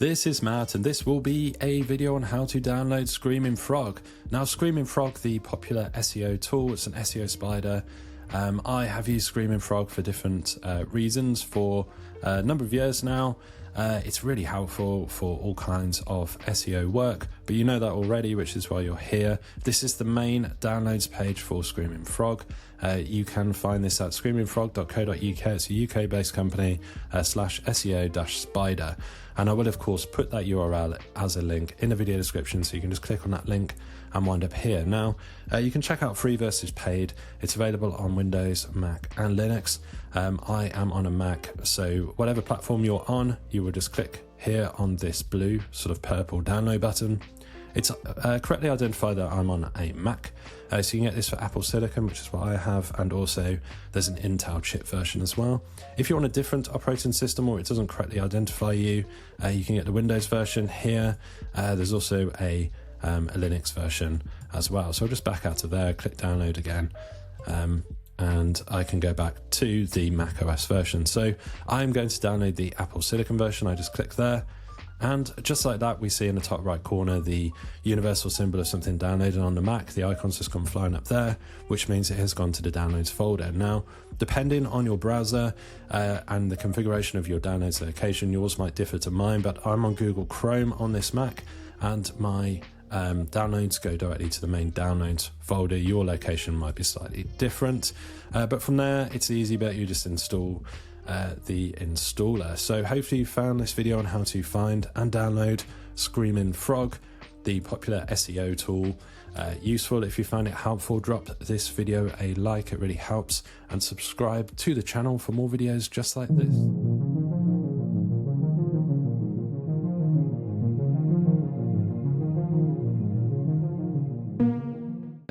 This is Matt, and this will be a video on how to download Screaming Frog. Now, Screaming Frog, the popular SEO tool, it's an SEO spider. I have used Screaming Frog for different reasons for a number of years now. It's really helpful for all kinds of SEO work, but you know that already, which is why you're here. This is the main downloads page for Screaming Frog. You can find this at screamingfrog.co.uk. It's a UK-based company /SEO-spider. And I will, of course, put that URL as a link in the video description, so you can just click on that link and wind up here. Now, you can check out free versus paid. It's available on Windows, Mac, and Linux. I am on a Mac, so whatever platform you're on, you will just click here on this blue sort of purple download button. It's correctly identified that I'm on a Mac, so you can get this for Apple Silicon, which is what I have, and also there's an Intel chip version as well. If you're on a different operating system or it doesn't correctly identify you, you can get the Windows version here. There's also a Linux version as well. So I'll just back out of there, click download again, and I can go back to the Mac OS version. So I'm going to download the Apple Silicon version. I just click there. And just like that, we see in the top right corner the universal symbol of something downloaded on the Mac. The icon's just come flying up there, which means it has gone to the downloads folder. Now, depending on your browser and the configuration of your downloads location, yours might differ to mine, but I'm on Google Chrome on this Mac, and my downloads go directly to the main downloads folder. Your location might be slightly different, but from there, it's the easy bit. You just install the installer. So hopefully you found this video on how to find and download Screaming Frog, the popular SEO tool, useful. If you found it helpful, drop this video a like, it really helps, and subscribe to the channel for more videos just like this.